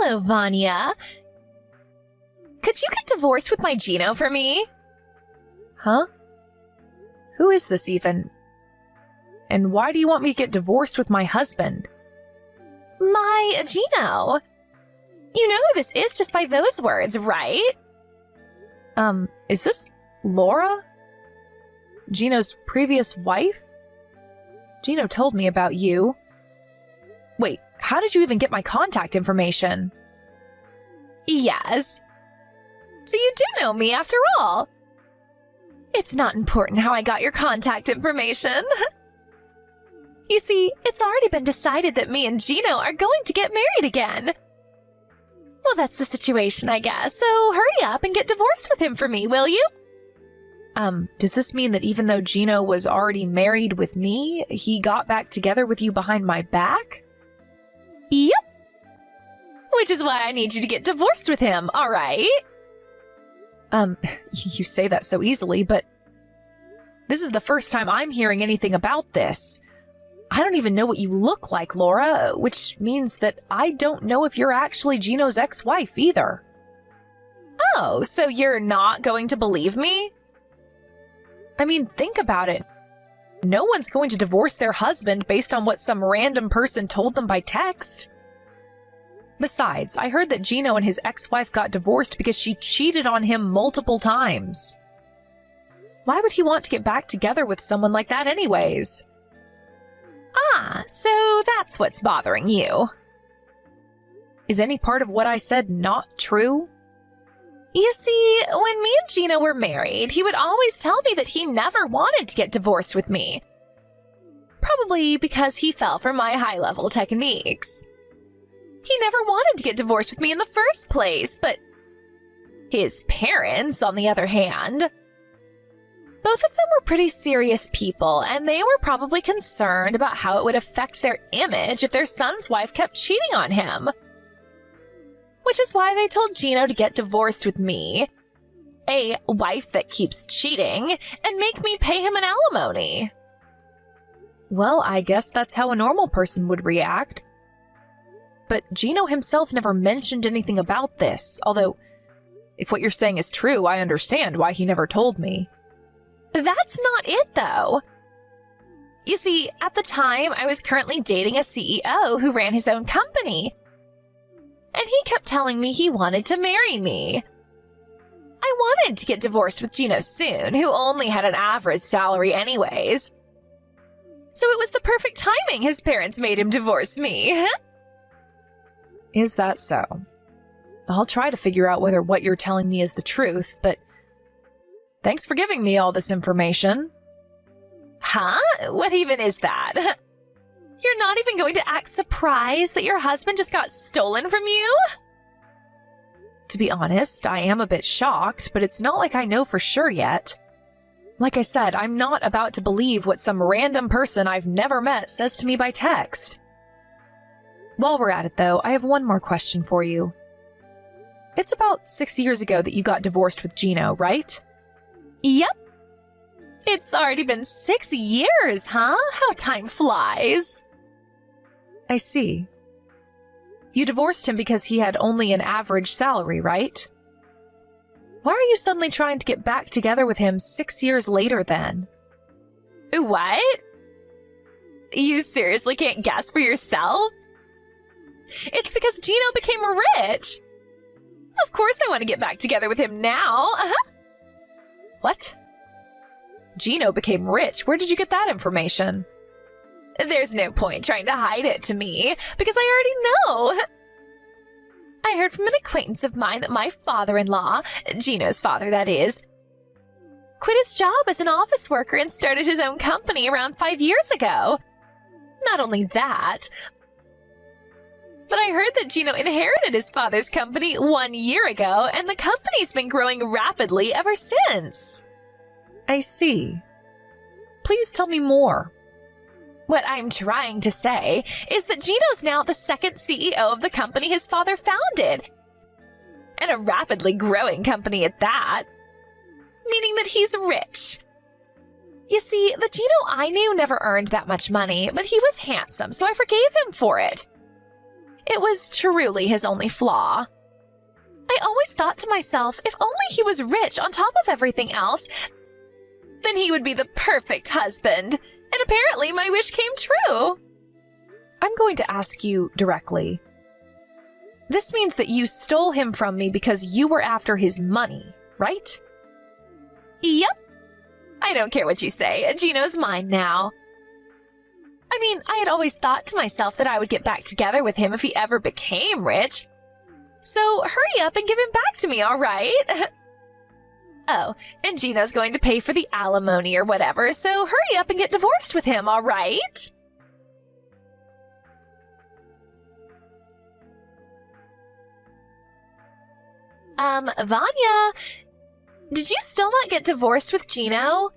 Hello, Vanya. Could you get divorced with my Gino for me? Huh? Who is this even? And why do you want me to get divorced with my husband? My Gino. You know who this is just by those words, right? Is this Laura? Gino's previous wife? Gino told me about you. Wait, how did you even get my contact information? Yes. So you do know me after all. It's not important how I got your contact information. You see, it's already been decided that me and Gino are going to get married again. Well, that's the situation, I guess, so hurry up and get divorced with him for me, will you? Does this mean that even though Gino was already married with me, he got back together with you behind my back? Yep. Which is why I need you to get divorced with him, all right? You say that so easily, but this is the first time I'm hearing anything about this. I don't even know what you look like, Laura, which means that I don't know if you're actually Gino's ex-wife either. Oh, so you're not going to believe me? I mean, think about it. No one's going to divorce their husband based on what some random person told them by text. Besides, I heard that Gino and his ex-wife got divorced because she cheated on him multiple times. Why would he want to get back together with someone like that anyways? Ah, so that's what's bothering you. Is any part of what I said not true? You see, when me and Gino were married, he would always tell me that he never wanted to get divorced with me. Probably because he fell for my high-level techniques. He never wanted to get divorced with me in the first place, but his parents, on the other hand, both of them were pretty serious people, and they were probably concerned about how it would affect their image if their son's wife kept cheating on him. Which is why they told Gino to get divorced with me, a wife that keeps cheating, and make me pay him an alimony. Well, I guess that's how a normal person would react. But Gino himself never mentioned anything about this, although, if what you're saying is true, I understand why he never told me. That's not it, though. You see, at the time, I was currently dating a CEO who ran his own company. And he kept telling me he wanted to marry me. I wanted to get divorced with Gino soon, who only had an average salary anyways. So it was the perfect timing his parents made him divorce me. Is that so? I'll try to figure out whether what you're telling me is the truth, but thanks for giving me all this information. Huh? What even is that? You're not even going to act surprised that your husband just got stolen from you? To be honest, I am a bit shocked, but it's not like I know for sure yet. Like I said, I'm not about to believe what some random person I've never met says to me by text. While we're at it, though, I have one more question for you. It's about 6 years ago that you got divorced with Gino, right? Yep. It's already been 6 years, huh? How time flies. I see. You divorced him because he had only an average salary, right? Why are you suddenly trying to get back together with him 6 years later then? What? You seriously can't guess for yourself? It's because Gino became rich. Of course I want to get back together with him now. What? Gino became rich? Where did you get that information? There's no point trying to hide it to me, because I already know. I heard from an acquaintance of mine that my father-in-law, Gino's father that is, quit his job as an office worker and started his own company around 5 years ago. Not only that, but I heard that Gino inherited his father's company 1 year ago, and the company's been growing rapidly ever since. I see. Please tell me more. What I'm trying to say is that Gino's now the second CEO of the company his father founded, and a rapidly growing company at that, meaning that he's rich. You see, the Gino I knew never earned that much money, but he was handsome, so I forgave him for it. It was truly his only flaw. I always thought to myself, if only he was rich on top of everything else, then he would be the perfect husband. And apparently my wish came true. I'm going to ask you directly. This means that you stole him from me because you were after his money, right? Yep. I don't care what you say. Gino's mine now. I mean, I had always thought to myself that I would get back together with him if he ever became rich. So hurry up and give him back to me, all right? Oh, and Gino's going to pay for the alimony or whatever, so hurry up and get divorced with him, all right? Vanya, did you still not get divorced with Gino?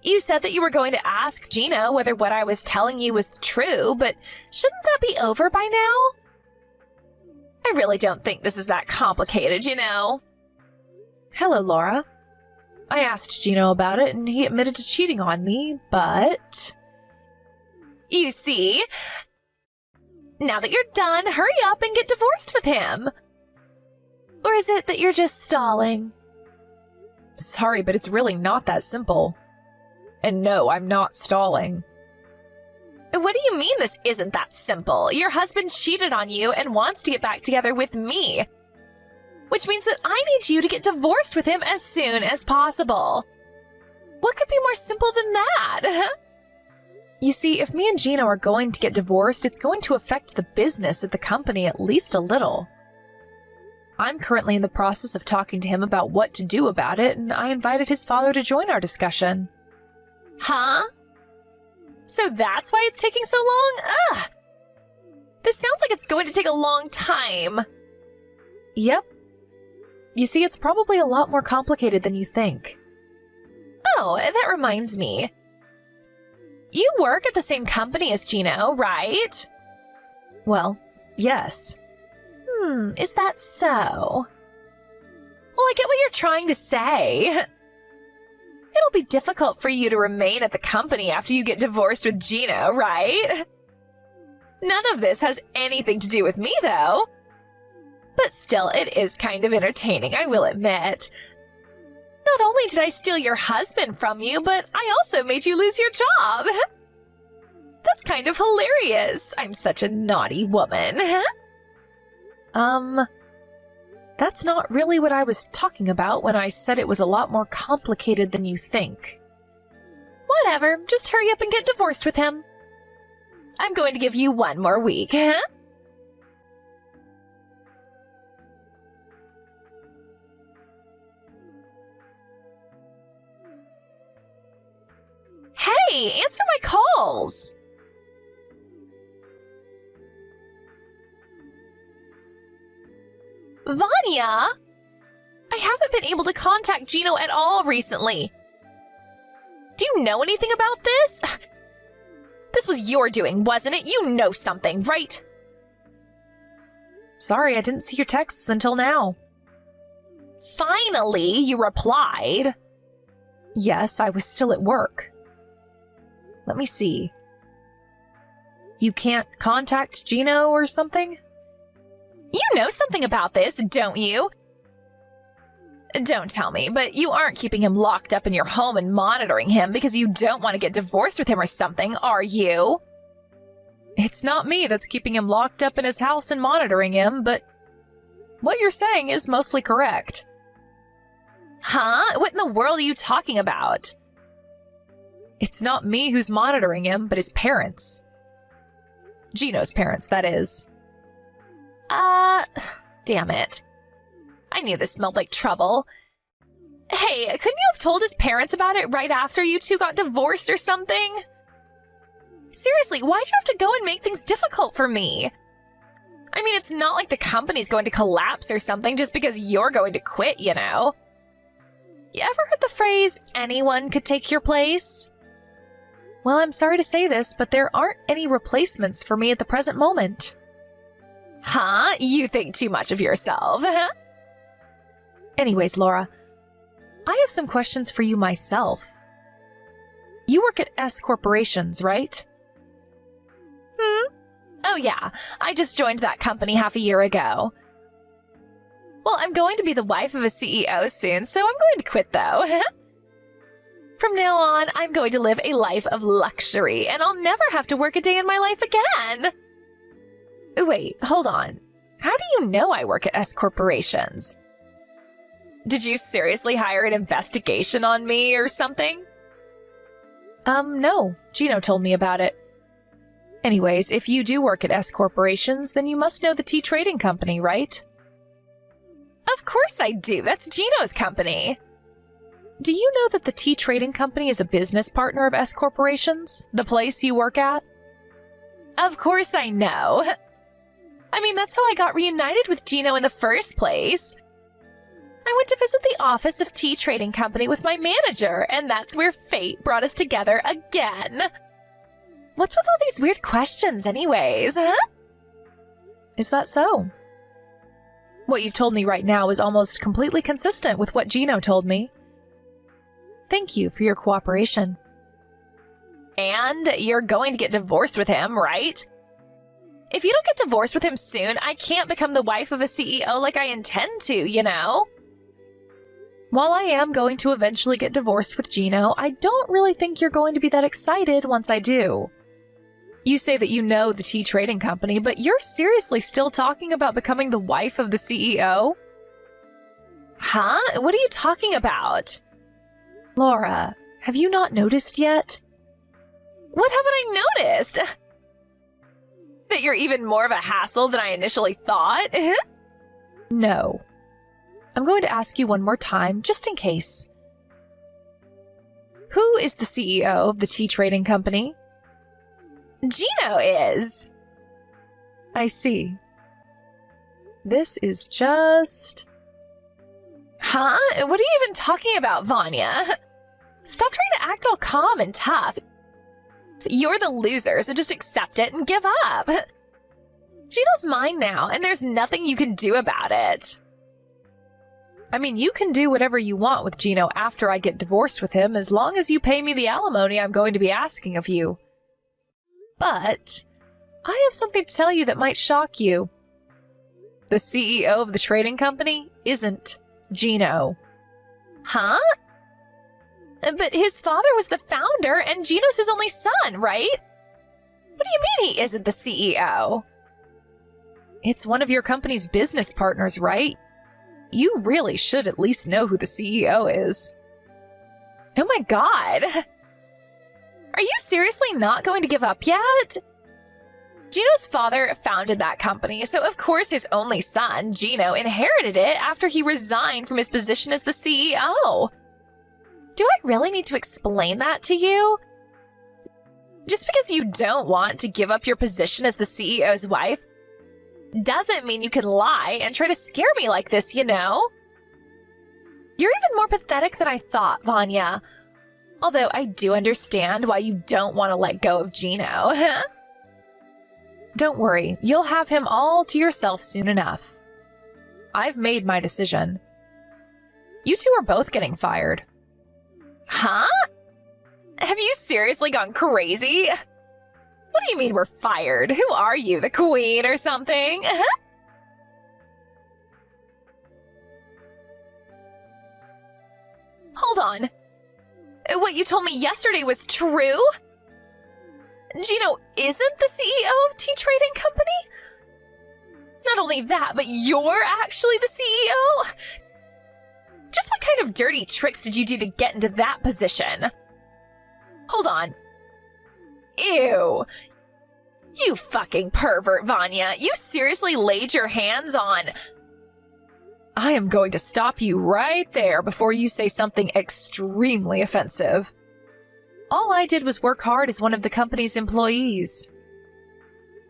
You said that you were going to ask Gino whether what I was telling you was true, but shouldn't that be over by now? I really don't think this is that complicated, you know. Hello, Laura. I asked Gino about it, and he admitted to cheating on me, but... You see? Now that you're done, hurry up and get divorced with him. Or is it that you're just stalling? Sorry, but it's really not that simple. And no, I'm not stalling. What do you mean this isn't that simple? Your husband cheated on you and wants to get back together with me. Which means that I need you to get divorced with him as soon as possible. What could be more simple than that? You see, if me and Gino are going to get divorced, it's going to affect the business at the company at least a little. I'm currently in the process of talking to him about what to do about it, and I invited his father to join our discussion. Huh? So that's why it's taking so long? Ugh! This sounds like it's going to take a long time. Yep. You see, it's probably a lot more complicated than you think. Oh, that reminds me. You work at the same company as Gino, right? Well, yes. Is that so? Well, I get what you're trying to say. It'll be difficult for you to remain at the company after you get divorced with Gino, right? None of this has anything to do with me, though. But still, it is kind of entertaining, I will admit. Not only did I steal your husband from you, but I also made you lose your job. That's kind of hilarious. I'm such a naughty woman. That's not really what I was talking about when I said it was a lot more complicated than you think. Whatever, just hurry up and get divorced with him. I'm going to give you one more week, huh? Hey, answer my calls! Vanya! I haven't been able to contact Gino at all recently. Do you know anything about this? This was your doing, wasn't it? You know something, right? Sorry, I didn't see your texts until now. Finally, you replied. Yes, I was still at work. Let me see. You can't contact Gino or something? You know something about this, don't you? Don't tell me, but you aren't keeping him locked up in your home and monitoring him because you don't want to get divorced with him or something, are you? It's not me that's keeping him locked up in his house and monitoring him, but what you're saying is mostly correct. Huh? What in the world are you talking about? It's not me who's monitoring him, but his parents. Gino's parents, that is. Damn it. I knew this smelled like trouble. Hey, couldn't you have told his parents about it right after you two got divorced or something? Seriously, why'd you have to go and make things difficult for me? I mean, it's not like the company's going to collapse or something just because you're going to quit, you know? You ever heard the phrase, anyone could take your place? Well, I'm sorry to say this, but there aren't any replacements for me at the present moment. Huh? You think too much of yourself. Anyways, Laura, I have some questions for you myself. You work at S Corporations, right? Oh yeah, I just joined that company half a year ago. Well, I'm going to be the wife of a CEO soon, so I'm going to quit though. From now on, I'm going to live a life of luxury, and I'll never have to work a day in my life again. Wait, hold on. How do you know I work at S Corporations? Did you seriously hire an investigation on me or something? No. Gino told me about it. Anyways, if you do work at S Corporations, then you must know the tea trading company, right? Of course I do. That's Gino's company. Do you know that the tea trading company is a business partner of S Corporations, the place you work at? Of course I know. I mean, that's how I got reunited with Gino in the first place. I went to visit the office of Tea Trading Company with my manager, and that's where fate brought us together again. What's with all these weird questions anyways, huh? Is that so? What you've told me right now is almost completely consistent with what Gino told me. Thank you for your cooperation. And you're going to get divorced with him, right? If you don't get divorced with him soon, I can't become the wife of a CEO like I intend to, you know? While I am going to eventually get divorced with Gino, I don't really think you're going to be that excited once I do. You say that you know the tea trading company, but you're seriously still talking about becoming the wife of the CEO? Huh? What are you talking about? Laura, have you not noticed yet? What haven't I noticed? That you're even more of a hassle than I initially thought? No. I'm going to ask you one more time, just in case. Who is the CEO of the tea trading company? Gino is. I see. This is just... Huh? What are you even talking about, Vanya? Stop trying to act all calm and tough. You're the loser, so just accept it and give up. Gino's mine now, and there's nothing you can do about it. I mean, you can do whatever you want with Gino after I get divorced with him, as long as you pay me the alimony I'm going to be asking of you. But I have something to tell you that might shock you. The CEO of the trading company isn't Gino. Huh? But his father was the founder, and Gino's his only son, right? What do you mean he isn't the CEO? It's one of your company's business partners, right? You really should at least know who the CEO is. Oh my god! Are you seriously not going to give up yet? Gino's father founded that company, so of course his only son, Gino, inherited it after he resigned from his position as the CEO. Do I really need to explain that to you? Just because you don't want to give up your position as the CEO's wife doesn't mean you can lie and try to scare me like this, you know? You're even more pathetic than I thought, Vanya. Although I do understand why you don't want to let go of Gino. Don't worry, you'll have him all to yourself soon enough. I've made my decision. You two are both getting fired. Huh? Have you seriously gone crazy? What do you mean we're fired? Who are you, the queen or something? Hold on. What you told me yesterday was true? Gino isn't the CEO of Tea Trading Company? Not only that, but you're actually the CEO? Just what kind of dirty tricks did you do to get into that position? Hold on. Ew. You fucking pervert, Vanya. You seriously laid your hands on... I am going to stop you right there before you say something extremely offensive. All I did was work hard as one of the company's employees.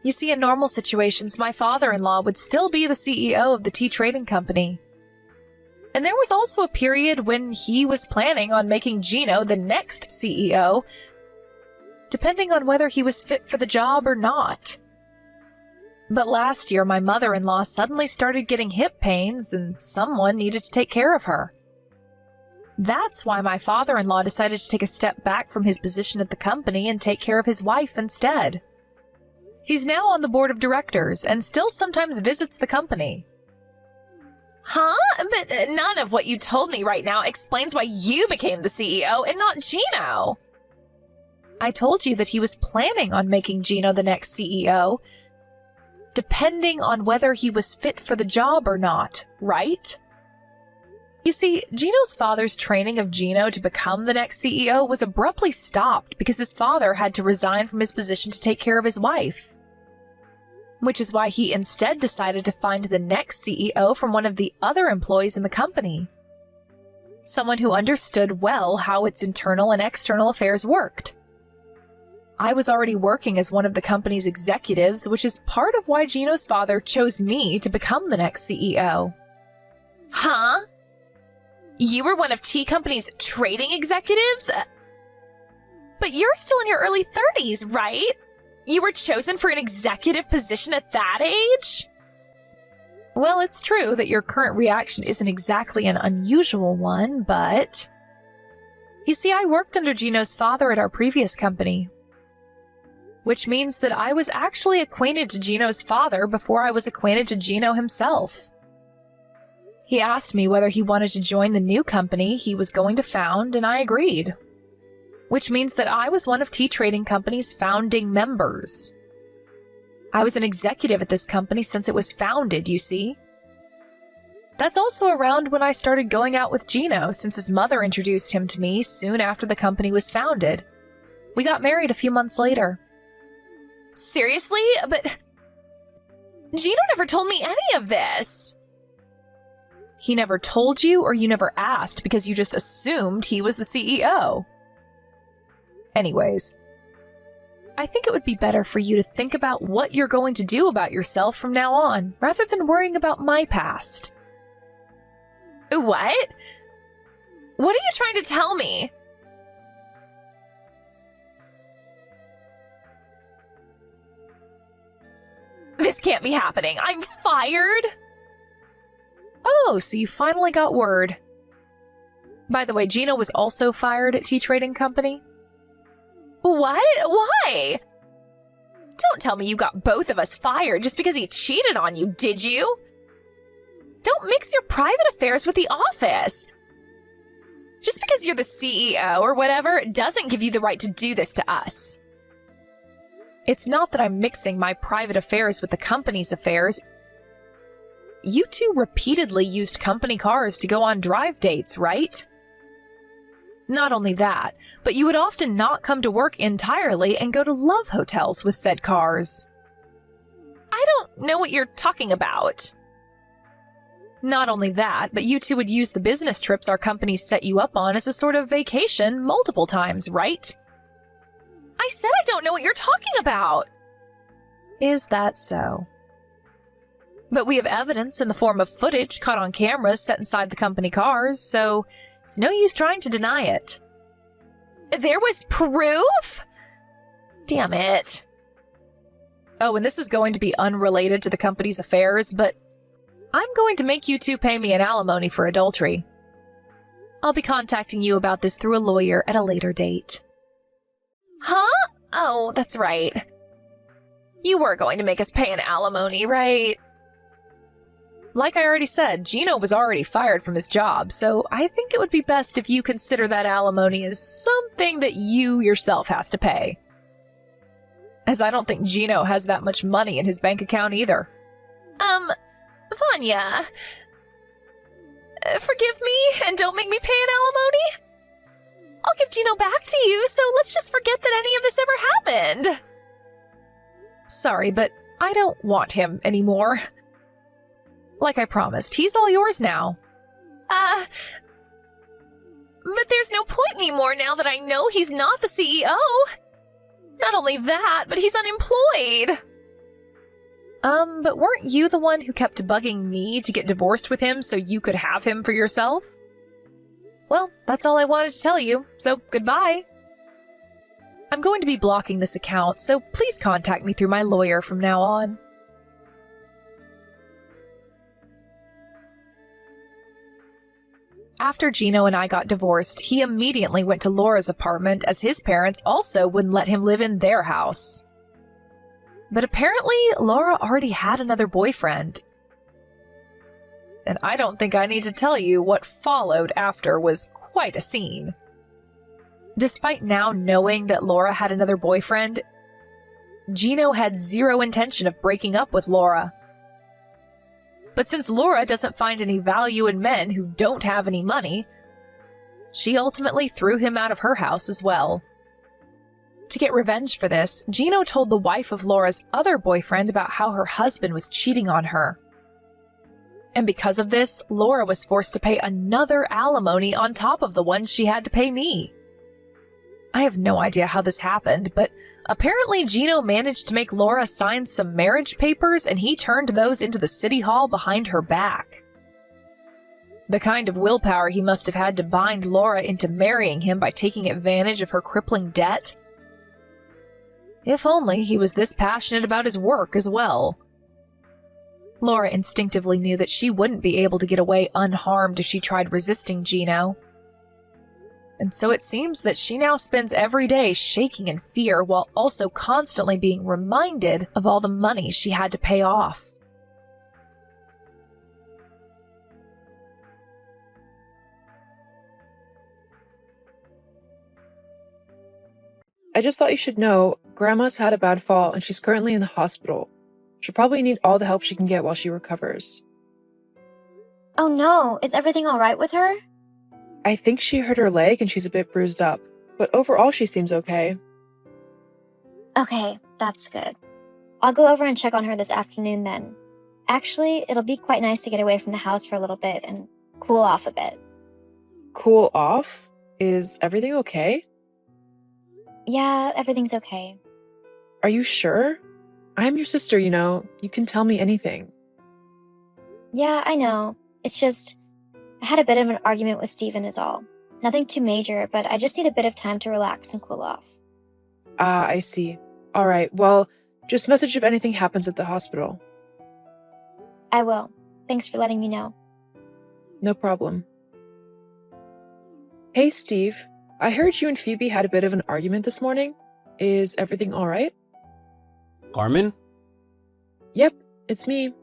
You see, in normal situations, my father-in-law would still be the CEO of the tea trading company. And there was also a period when he was planning on making Gino the next CEO, depending on whether he was fit for the job or not. But last year, my mother-in-law suddenly started getting hip pains, and someone needed to take care of her. That's why my father-in-law decided to take a step back from his position at the company and take care of his wife instead. He's now on the board of directors and still sometimes visits the company. Huh? But none of what you told me right now explains why you became the CEO and not Gino. I told you that he was planning on making Gino the next CEO, depending on whether he was fit for the job or not, right? You see, Gino's father's training of Gino to become the next CEO was abruptly stopped because his father had to resign from his position to take care of his wife. Which is why he instead decided to find the next CEO from one of the other employees in the company. Someone who understood well how its internal and external affairs worked. I was already working as one of the company's executives, which is part of why Gino's father chose me to become the next CEO. Huh? You were one of T Company's trading executives? But you're still in your early 30s, right? You were chosen for an executive position at that age? Well, it's true that your current reaction isn't exactly an unusual one, but... You see, I worked under Gino's father at our previous company, which means that I was actually acquainted to Gino's father before I was acquainted to Gino himself. He asked me whether he wanted to join the new company he was going to found, and I agreed. Which means that I was one of T Trading Company's founding members. I was an executive at this company since it was founded, you see. That's also around when I started going out with Gino, since his mother introduced him to me soon after the company was founded. We got married a few months later. Seriously? But Gino never told me any of this. He never told you, or you never asked because you just assumed he was the CEO. Anyways, I think it would be better for you to think about what you're going to do about yourself from now on, rather than worrying about my past. What? What are you trying to tell me? This can't be happening. I'm fired? Oh, so you finally got word. By the way, Gino was also fired at T Trading Company. What? Why? Don't tell me you got both of us fired just because he cheated on you, did you? Don't mix your private affairs with the office. Just because you're the CEO or whatever doesn't give you the right to do this to us. It's not that I'm mixing my private affairs with the company's affairs. You two repeatedly used company cars to go on drive dates, right? Not only that, but you would often not come to work entirely and go to love hotels with said cars. I don't know what you're talking about. Not only that, but you two would use the business trips our companies set you up on as a sort of vacation multiple times, right? I said I don't know what you're talking about. Is that so? But we have evidence in the form of footage caught on cameras set inside the company cars, so it's no use trying to deny it. There was proof? Damn it. Oh, and this is going to be unrelated to the company's affairs, but I'm going to make you two pay me an alimony for adultery. I'll be contacting you about this through a lawyer at a later date. Huh? Oh, that's right. You were going to make us pay an alimony, right? Like I already said, Gino was already fired from his job, so I think it would be best if you consider that alimony as something that you yourself has to pay. As I don't think Gino has that much money in his bank account either. Vanya, forgive me and don't make me pay an alimony. I'll give Gino back to you, so let's just forget that any of this ever happened. Sorry, but I don't want him anymore. Like I promised, he's all yours now. But there's no point anymore now that I know he's not the CEO. Not only that, but he's unemployed. But weren't you the one who kept bugging me to get divorced with him so you could have him for yourself? Well, that's all I wanted to tell you, so goodbye. I'm going to be blocking this account, so please contact me through my lawyer from now on. After Gino and I got divorced, he immediately went to Laura's apartment as his parents also wouldn't let him live in their house. But apparently, Laura already had another boyfriend. And I don't think I need to tell you what followed after was quite a scene. Despite now knowing that Laura had another boyfriend, Gino had zero intention of breaking up with Laura. But since Laura doesn't find any value in men who don't have any money, she ultimately threw him out of her house as well. To get revenge for this, Gino told the wife of Laura's other boyfriend about how her husband was cheating on her. And because of this, Laura was forced to pay another alimony on top of the one she had to pay me. I have no idea how this happened, but apparently Gino managed to make Laura sign some marriage papers, and he turned those into the city hall behind her back. The kind of willpower he must have had to bind Laura into marrying him by taking advantage of her crippling debt. If only he was this passionate about his work as well. Laura instinctively knew that she wouldn't be able to get away unharmed if she tried resisting Gino. And so it seems that she now spends every day shaking in fear while also constantly being reminded of all the money she had to pay off. I just thought you should know, Grandma's had a bad fall and she's currently in the hospital. She'll probably need all the help she can get while she recovers. Oh no, is everything alright with her? I think she hurt her leg and she's a bit bruised up, but overall she seems okay. Okay, that's good. I'll go over and check on her this afternoon then. Actually, it'll be quite nice to get away from the house for a little bit and cool off a bit. Cool off? Is everything okay? Yeah, everything's okay. Are you sure? I'm your sister, you know. You can tell me anything. Yeah, I know. It's just, I had a bit of an argument with Steven is all. Nothing too major, but I just need a bit of time to relax and cool off. Ah, I see. Alright, well, just message if anything happens at the hospital. I will. Thanks for letting me know. No problem. Hey, Steve. I heard you and Phoebe had a bit of an argument this morning. Is everything alright? Carmen? Yep, it's me.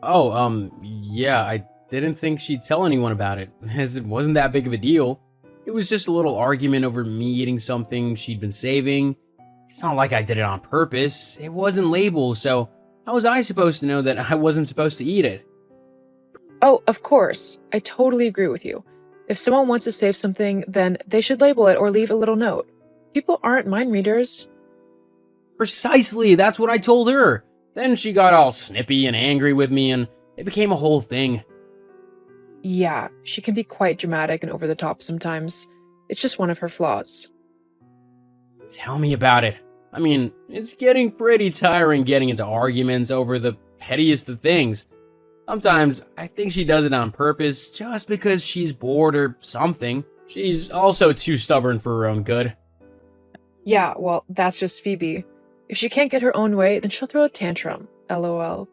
Oh, yeah, I didn't think she'd tell anyone about it, as it wasn't that big of a deal. It was just a little argument over me eating something she'd been saving. It's not like I did it on purpose. It wasn't labeled, so how was I supposed to know that I wasn't supposed to eat it? Oh, of course. I totally agree with you. If someone wants to save something, then they should label it or leave a little note. People aren't mind readers. Precisely, that's what I told her. Then she got all snippy and angry with me, and it became a whole thing. Yeah, she can be quite dramatic and over the top sometimes. It's just one of her flaws. Tell me about it. I mean, it's getting pretty tiring getting into arguments over the pettiest of things. Sometimes I think she does it on purpose just because she's bored or something. She's also too stubborn for her own good. Yeah, well, that's just Phoebe. If she can't get her own way, then she'll throw a tantrum. LOL.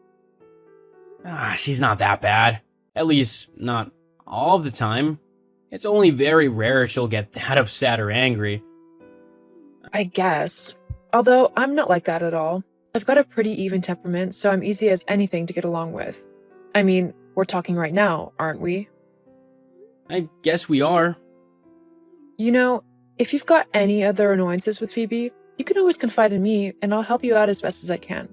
She's not that bad. At least, not all of the time. It's only very rare she'll get that upset or angry. I guess. Although, I'm not like that at all. I've got a pretty even temperament, so I'm easy as anything to get along with. I mean, we're talking right now, aren't we? I guess we are. You know, if you've got any other annoyances with Phoebe, you can always confide in me, and I'll help you out as best as I can.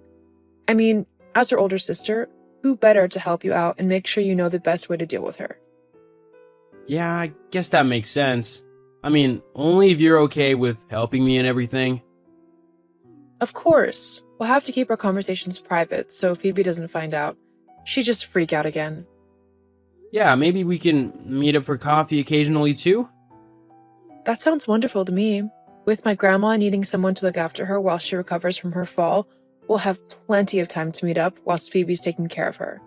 I mean, as her older sister, who better to help you out and make sure you know the best way to deal with her? Yeah, I guess that makes sense. I mean, only if you're okay with helping me and everything. Of course. We'll have to keep our conversations private so Phoebe doesn't find out. She'd just freak out again. Yeah, maybe we can meet up for coffee occasionally too? That sounds wonderful to me. With my grandma needing someone to look after her while she recovers from her fall, we'll have plenty of time to meet up whilst Phoebe's taking care of her.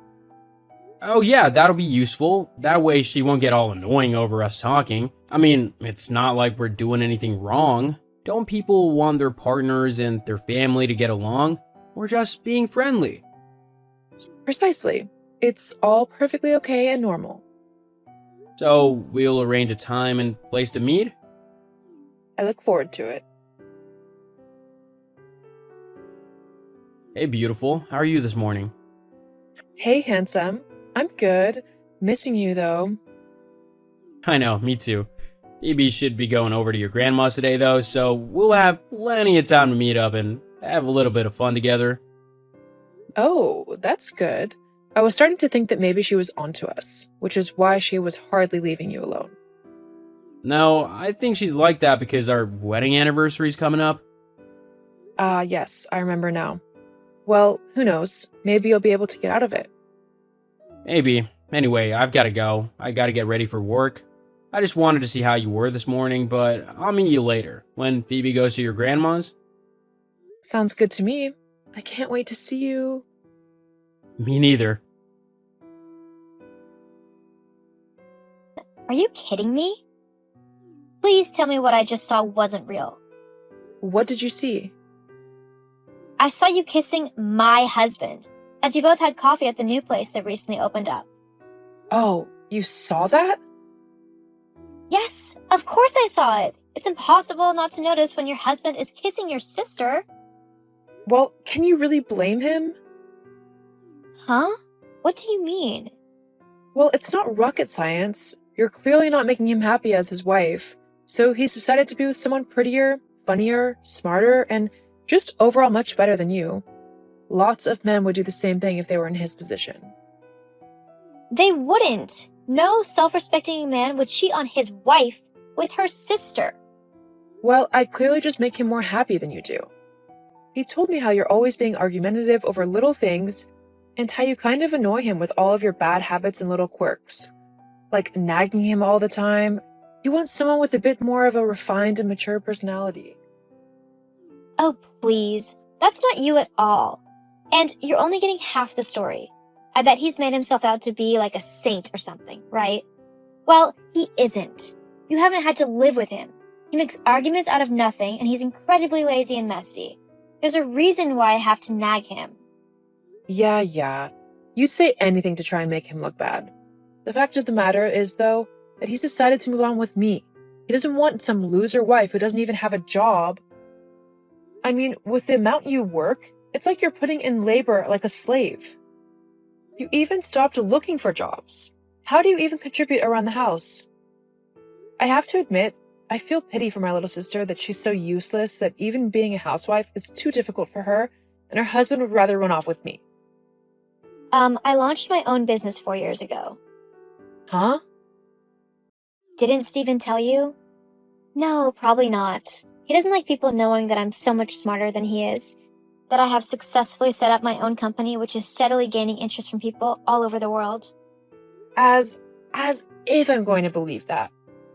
Oh yeah, that'll be useful. That way she won't get all annoying over us talking. I mean, it's not like we're doing anything wrong. Don't people want their partners and their family to get along? We're just being friendly. Precisely. It's all perfectly okay and normal. So, we'll arrange a time and place to meet? I look forward to it. Hey, beautiful. How are you this morning? Hey, handsome. I'm good. Missing you, though. I know, me too. Phoebe should be going over to your grandma's today, though, so we'll have plenty of time to meet up and have a little bit of fun together. Oh, that's good. I was starting to think that maybe she was onto us, which is why she was hardly leaving you alone. No, I think she's like that because our wedding anniversary's coming up. Yes, I remember now. Well, who knows? Maybe you'll be able to get out of it. Maybe. Anyway, I've gotta go. I gotta get ready for work. I just wanted to see how you were this morning, but I'll meet you later, when Phoebe goes to your grandma's. Sounds good to me. I can't wait to see you. Me neither. Are you kidding me? Please tell me what I just saw wasn't real. What did you see? I saw you kissing my husband, as you both had coffee at the new place that recently opened up. Oh, you saw that? Yes, of course I saw it. It's impossible not to notice when your husband is kissing your sister. Well, can you really blame him? Huh? What do you mean? Well, it's not rocket science. You're clearly not making him happy as his wife, so he's decided to be with someone prettier, funnier, smarter, and just overall much better than you. Lots of men would do the same thing if they were in his position. They wouldn't. No self-respecting man would cheat on his wife with her sister. Well, I'd clearly just make him more happy than you do. He told me how you're always being argumentative over little things and how you kind of annoy him with all of your bad habits and little quirks. Like nagging him all the time. He wants someone with a bit more of a refined and mature personality. Oh, please. That's not you at all. And you're only getting half the story. I bet he's made himself out to be like a saint or something, right? Well, he isn't. You haven't had to live with him. He makes arguments out of nothing, and he's incredibly lazy and messy. There's a reason why I have to nag him. Yeah. You'd say anything to try and make him look bad. The fact of the matter is, though, that he's decided to move on with me. He doesn't want some loser wife who doesn't even have a job. I mean, with the amount you work, it's like you're putting in labor like a slave. You even stopped looking for jobs. How do you even contribute around the house? I have to admit, I feel pity for my little sister that she's so useless that even being a housewife is too difficult for her, and her husband would rather run off with me. I launched my own business 4 years ago. Huh? Didn't Steven tell you? No, probably not. He doesn't like people knowing that I'm so much smarter than he is, that I have successfully set up my own company which is steadily gaining interest from people all over the world. As if I'm going to believe that.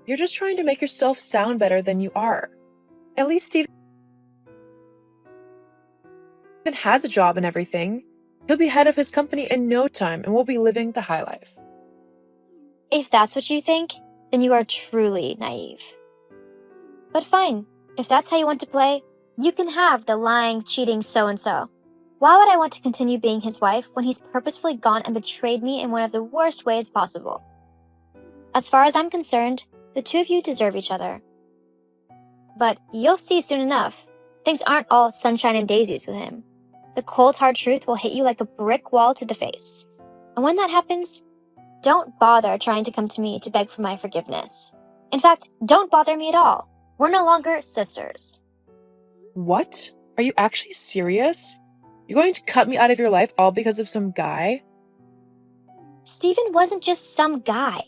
You're just trying to make yourself sound better than you are. At least Steven has a job and everything. He'll be head of his company in no time and we'll be living the high life. If that's what you think, then you are truly naive. But fine, if that's how you want to play, you can have the lying, cheating so-and-so. Why would I want to continue being his wife when he's purposefully gone and betrayed me in one of the worst ways possible? As far as I'm concerned, the two of you deserve each other. But you'll see soon enough, things aren't all sunshine and daisies with him. The cold hard truth will hit you like a brick wall to the face. And when that happens, don't bother trying to come to me to beg for my forgiveness. In fact, don't bother me at all. We're no longer sisters. What? Are you actually serious? You're going to cut me out of your life all because of some guy? Steven wasn't just some guy.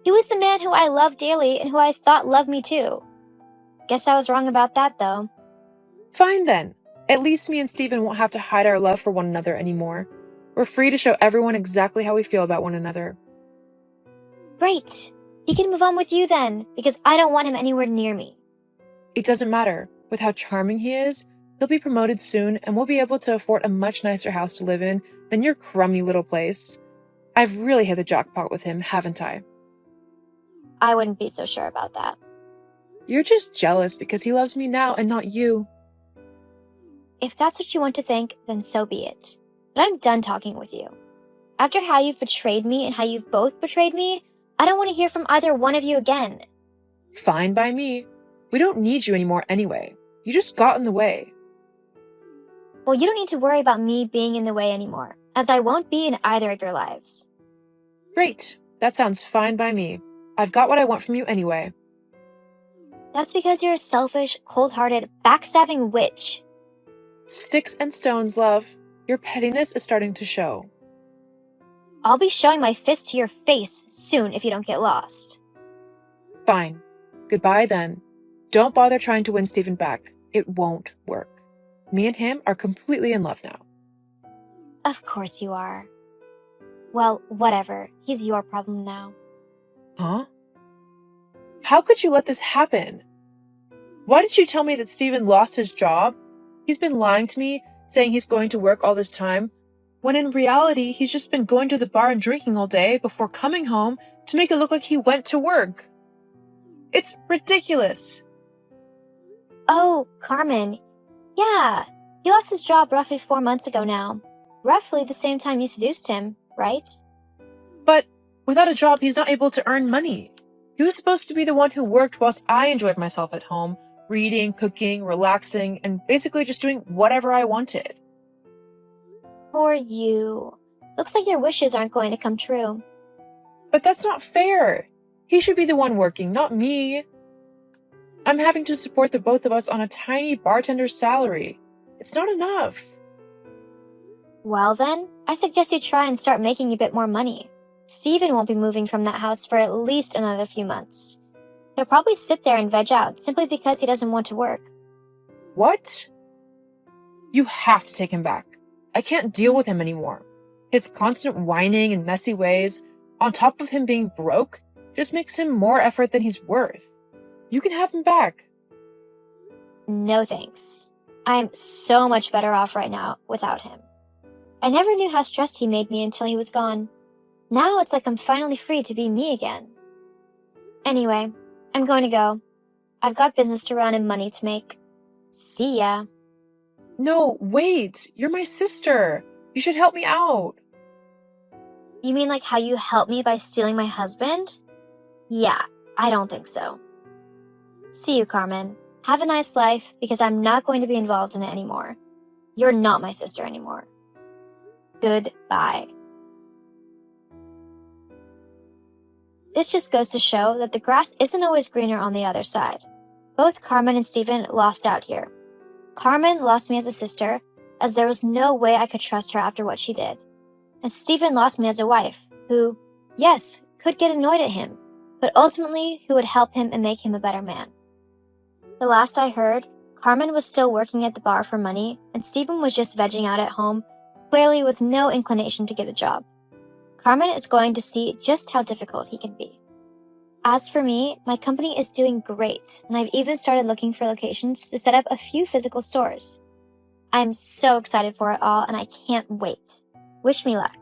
He was the man who I loved dearly and who I thought loved me too. Guess I was wrong about that, though. Fine then. At least me and Steven won't have to hide our love for one another anymore. We're free to show everyone exactly how we feel about one another. Great. He can move on with you then, because I don't want him anywhere near me. It doesn't matter. With how charming he is, he'll be promoted soon and we'll be able to afford a much nicer house to live in than your crummy little place. I've really hit the jackpot with him, haven't I? I wouldn't be so sure about that. You're just jealous because he loves me now and not you. If that's what you want to think, then so be it. But I'm done talking with you. After how you've betrayed me and how you've both betrayed me, I don't want to hear from either one of you again. Fine by me. We don't need you anymore anyway. You just got in the way. Well, you don't need to worry about me being in the way anymore, as I won't be in either of your lives. Great. That sounds fine by me. I've got what I want from you anyway. That's because you're a selfish, cold-hearted, backstabbing witch. Sticks and stones, love. Your pettiness is starting to show. I'll be showing my fist to your face soon if you don't get lost. Fine. Goodbye then. Don't bother trying to win Steven back. It won't work. Me and him are completely in love now. Of course you are. Well, whatever. He's your problem now. Huh? How could you let this happen? Why did you tell me that Steven lost his job? He's been lying to me, saying he's going to work all this time, when in reality he's just been going to the bar and drinking all day before coming home to make it look like he went to work. It's ridiculous. Oh, Carmen. Yeah, he lost his job roughly 4 months ago now. Roughly the same time you seduced him, right? But without a job, he's not able to earn money. He was supposed to be the one who worked whilst I enjoyed myself at home, reading, cooking, relaxing, and basically just doing whatever I wanted. Poor you. Looks like your wishes aren't going to come true. But that's not fair. He should be the one working, not me. I'm having to support the both of us on a tiny bartender's salary. It's not enough. Well then, I suggest you try and start making a bit more money. Steven won't be moving from that house for at least another few months. He'll probably sit there and veg out simply because he doesn't want to work. What? You have to take him back. I can't deal with him anymore. His constant whining and messy ways, on top of him being broke, just makes him more effort than he's worth. You can have him back. No thanks. I'm so much better off right now without him. I never knew how stressed he made me until he was gone. Now it's like I'm finally free to be me again. Anyway, I'm going to go. I've got business to run and money to make. See ya. No, wait. You're my sister. You should help me out. You mean like how you helped me by stealing my husband? Yeah, I don't think so. See you, Carmen. Have a nice life, because I'm not going to be involved in it anymore. You're not my sister anymore. Goodbye. This just goes to show that the grass isn't always greener on the other side. Both Carmen and Steven lost out here. Carmen lost me as a sister, as there was no way I could trust her after what she did. And Steven lost me as a wife, who, yes, could get annoyed at him, but ultimately who would help him and make him a better man. The last I heard, Carmen was still working at the bar for money, and Steven was just vegging out at home, clearly with no inclination to get a job. Carmen is going to see just how difficult he can be. As for me, my company is doing great, and I've even started looking for locations to set up a few physical stores. I'm so excited for it all, and I can't wait. Wish me luck.